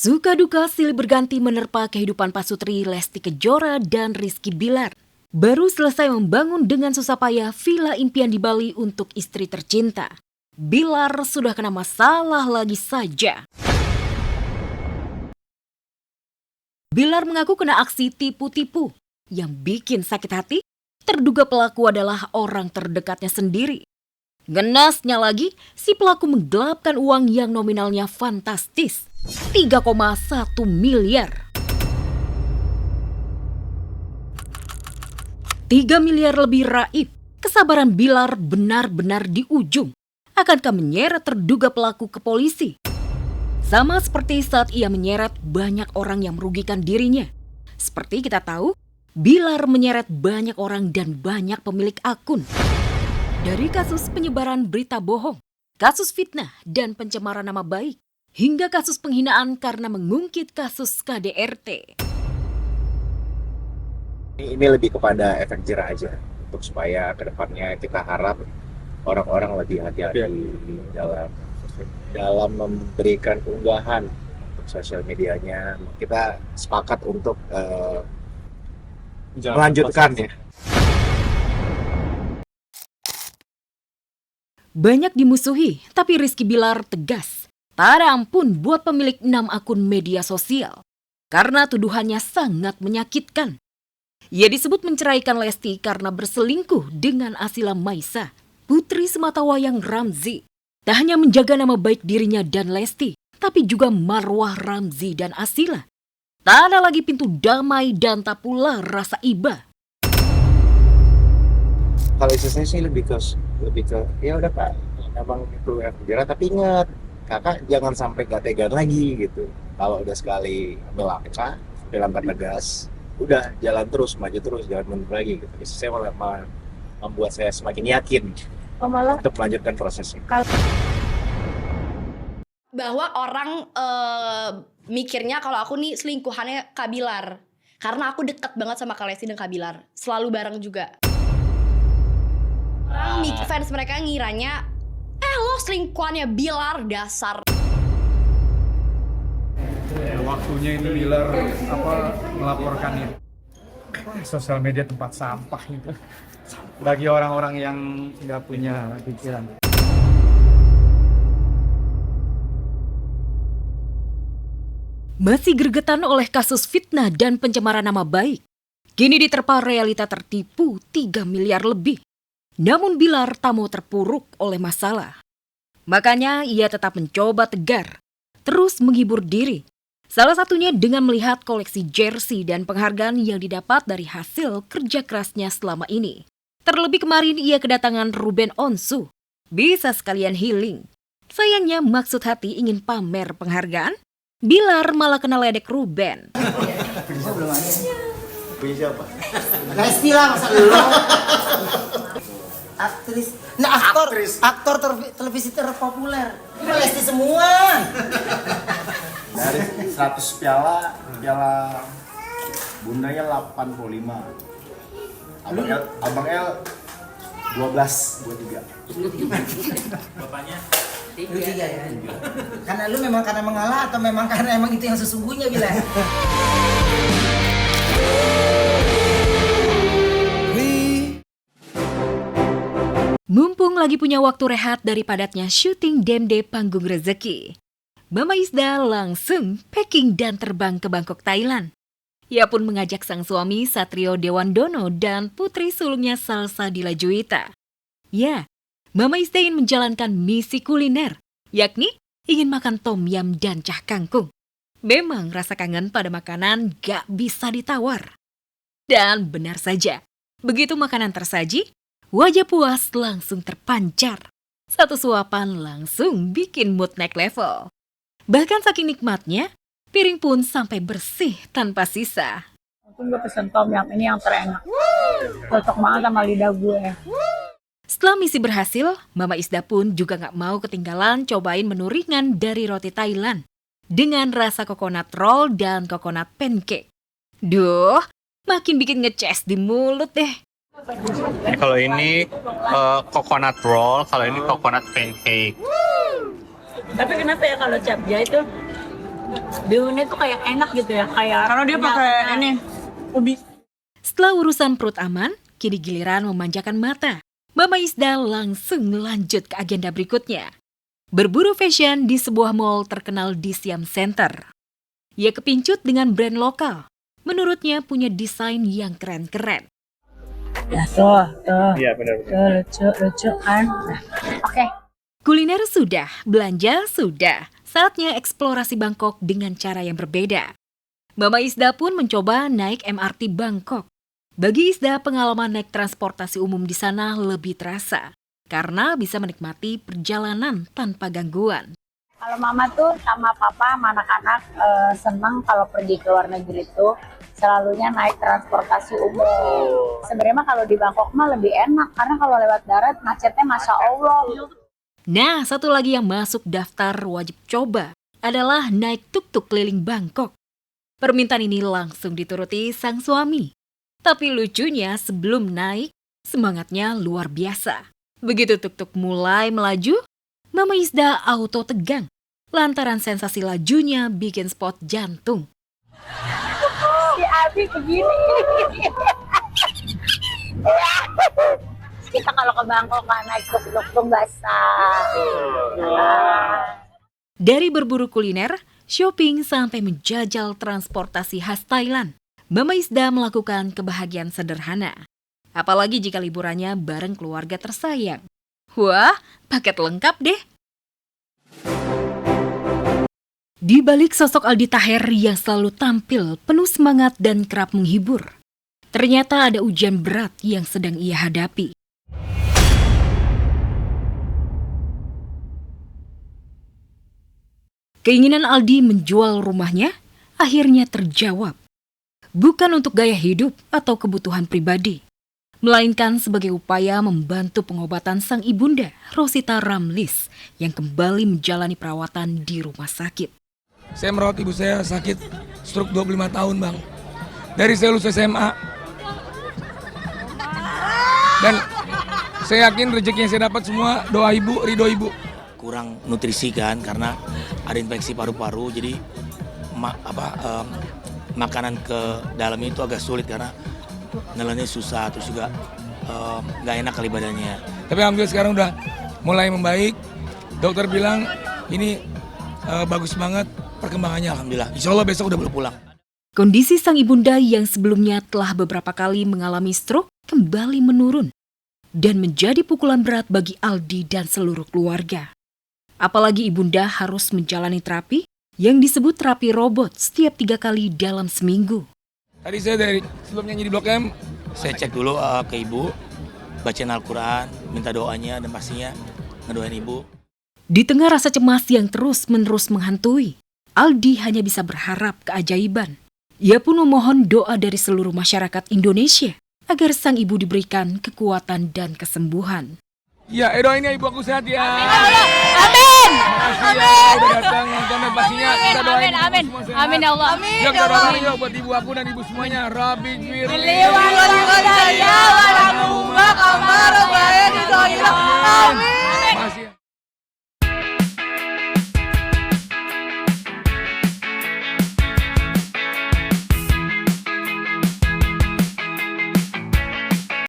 Suka duka silih berganti menerpa kehidupan pasutri Lesti Kejora dan Rizky Bilar. Baru selesai membangun dengan susah payah villa impian di Bali untuk istri tercinta. Bilar sudah kena masalah lagi saja. Bilar mengaku kena aksi tipu-tipu. Yang bikin sakit hati, terduga pelaku adalah orang terdekatnya sendiri. Ngenasnya lagi, si pelaku menggelapkan uang yang nominalnya fantastis, 3,1 miliar. 3 miliar lebih raib, kesabaran Bilar benar-benar di ujung. Akankah menyeret terduga pelaku ke polisi? Sama seperti saat ia menyeret banyak orang yang merugikan dirinya. Seperti kita tahu, Bilar menyeret banyak orang dan banyak pemilik akun. Dari kasus penyebaran berita bohong, kasus fitnah dan pencemaran nama baik, hingga kasus penghinaan karena mengungkit kasus KDRT. Ini lebih kepada efek jerah aja, untuk supaya kedepannya kita harap orang-orang lebih hati-hati dalam memberikan unggahan untuk sosial medianya. Kita sepakat untuk melanjutkan ya. Banyak dimusuhi, tapi Rizky Bilar tegas. Tak ada ampun buat pemilik 6 akun media sosial. Karena tuduhannya sangat menyakitkan. Ia disebut menceraikan Lesti karena berselingkuh dengan Asila Maisa, putri sematawayang Ramzy. Tak hanya menjaga nama baik dirinya dan Lesti, tapi juga marwah Ramzy dan Asila. Tak ada lagi pintu damai dan tak pula rasa iba. Kalau istri saya sih lebih ke ya udah Pak, emang itu yang jerah, tapi ingat kakak jangan sampai gak tegan lagi gitu. Kalau udah sekali melangkah, dilangkah tegas, udah jalan terus, maju terus, jangan mundur lagi gitu. Istri saya malah membuat saya semakin yakin untuk melanjutkan prosesnya. Bahwa orang mikirnya kalau aku nih selingkuhannya Kak Bilar, karena aku dekat banget sama Kak Lesti dan Kak Bilar, selalu bareng juga. Fans mereka ngiranya, lo selingkuhannya Bilar, dasar. Waktunya ini Bilar melaporkan itu. Sosial media tempat sampah itu. Bagi orang-orang yang nggak punya pikiran. Masih gregetan oleh kasus fitnah dan pencemaran nama baik. Kini diterpa realita tertipu 3 miliar lebih. Namun Bilar tak mau terpuruk oleh masalah. Makanya ia tetap mencoba tegar, terus menghibur diri. Salah satunya dengan melihat koleksi jersey dan penghargaan yang didapat dari hasil kerja kerasnya selama ini. Terlebih kemarin ia kedatangan Ruben Onsu. Bisa sekalian healing. Sayangnya maksud hati ingin pamer penghargaan, Bilar malah kena ledek Ruben. Punya siapa? Lesti lah, masa lu? Aktris, aktor televisi terpopuler. Ini Lesti semua. Dari 100 piala bundanya 85. Abang L 12, 23. Bapaknya? Lu 3 ya? Karena lu memang karena mengalah atau memang karena emang itu yang sesungguhnya Bila? Mumpung lagi punya waktu rehat dari padatnya syuting DMD Panggung Rezeki, Mama Isda langsung packing dan terbang ke Bangkok, Thailand. Ia pun mengajak sang suami Satrio Dewandono dan putri sulungnya Salsa Dila Juwita. Ya, Mama Isda ingin menjalankan misi kuliner, yakni ingin makan tom yum dan cah kangkung. Memang rasa kangen pada makanan gak bisa ditawar. Dan benar saja, begitu makanan tersaji, wajah puas langsung terpancar. Satu suapan langsung bikin mood naik level. Bahkan saking nikmatnya, piring pun sampai bersih tanpa sisa. Aku gue pesen tom yum ini yang terenak. Cocok banget sama lidah gue. Setelah misi berhasil, Mama Isda pun juga gak mau ketinggalan cobain menu ringan dari roti Thailand. Dengan rasa coconut roll dan coconut pancake. Duh, makin bikin ngeces di mulut deh. Kalau ini coconut roll, kalau ini coconut pancake. Tapi kenapa ya kalau capja itu Bihunnya tuh kayak enak gitu ya, kayak karena dia pakai ini ubi. Setelah urusan perut aman, kini giliran memanjakan mata. Mama Isda langsung lanjut ke agenda berikutnya. Berburu fashion di sebuah mall terkenal di Siam Center. Ia kepincut dengan brand lokal. Menurutnya punya desain yang keren-keren. Ya tuh. Iya benar. Lucu kan. Nah, oke. Kuliner sudah, belanja sudah. Saatnya eksplorasi Bangkok dengan cara yang berbeda. Mama Isda pun mencoba naik MRT Bangkok. Bagi Isda, pengalaman naik transportasi umum di sana lebih terasa. Karena bisa menikmati perjalanan tanpa gangguan. Kalau mama tuh sama papa sama anak-anak senang kalau pergi ke luar negeri tuh selalunya naik transportasi umum. Sebenarnya mah kalau di Bangkok mah lebih enak karena kalau lewat darat macetnya Masya Allah. Nah, satu lagi yang masuk daftar wajib coba adalah naik tuk-tuk keliling Bangkok. Permintaan ini langsung dituruti sang suami. Tapi lucunya sebelum naik, semangatnya luar biasa. Begitu tuk-tuk mulai melaju, Mama Isda auto tegang. Lantaran sensasi lajunya bikin spot jantung. Si Abi begini. Kita kalau ke Bangkok kan naik tuk-tuk tuh basah. Dari berburu kuliner, shopping sampai menjajal transportasi khas Thailand, Mama Isda melakukan kebahagiaan sederhana. Apalagi jika liburannya bareng keluarga tersayang. Wah, paket lengkap deh. Di balik sosok Aldi Taher yang selalu tampil penuh semangat dan kerap menghibur, ternyata ada ujian berat yang sedang ia hadapi. Keinginan Aldi menjual rumahnya akhirnya terjawab. Bukan untuk gaya hidup atau kebutuhan pribadi, melainkan sebagai upaya membantu pengobatan sang ibunda, Rosita Ramlis, yang kembali menjalani perawatan di rumah sakit. Saya merawat ibu saya sakit stroke 25 tahun, Bang. Dari saya lulus SMA. Dan saya yakin rezeki yang saya dapat semua doa ibu, ridho ibu. Kurang nutrisi kan karena ada infeksi paru-paru, jadi makanan ke dalam itu agak sulit karena nelannya susah, terus juga nggak enak kali badannya. Tapi alhamdulillah sekarang udah mulai membaik. Dokter bilang ini bagus banget perkembangannya, alhamdulillah. Insya Allah besok udah boleh pulang. Kondisi sang ibunda yang sebelumnya telah beberapa kali mengalami stroke kembali menurun dan menjadi pukulan berat bagi Aldi dan seluruh keluarga. Apalagi ibunda harus menjalani terapi yang disebut terapi robot setiap 3 kali dalam seminggu. Tadi saya dari sebelum nyanyi di Blok M, Saya cek dulu ke ibu, bacain Al-Quran, minta doanya dan pastinya ngedoain ibu. Di tengah rasa cemas yang terus-menerus menghantui, Aldi hanya bisa berharap keajaiban. Ia pun memohon doa dari seluruh masyarakat Indonesia agar sang ibu diberikan kekuatan dan kesembuhan. ya doain ya ibu aku sehat ya. Amin. Makasih ya udah datang nonton dan pastinya kita doain ibu semua sehat. Amin ya Allah. Ya kita doain yuk buat ibu aku dan ibu semuanya. Rabbi Gfirli. Amin.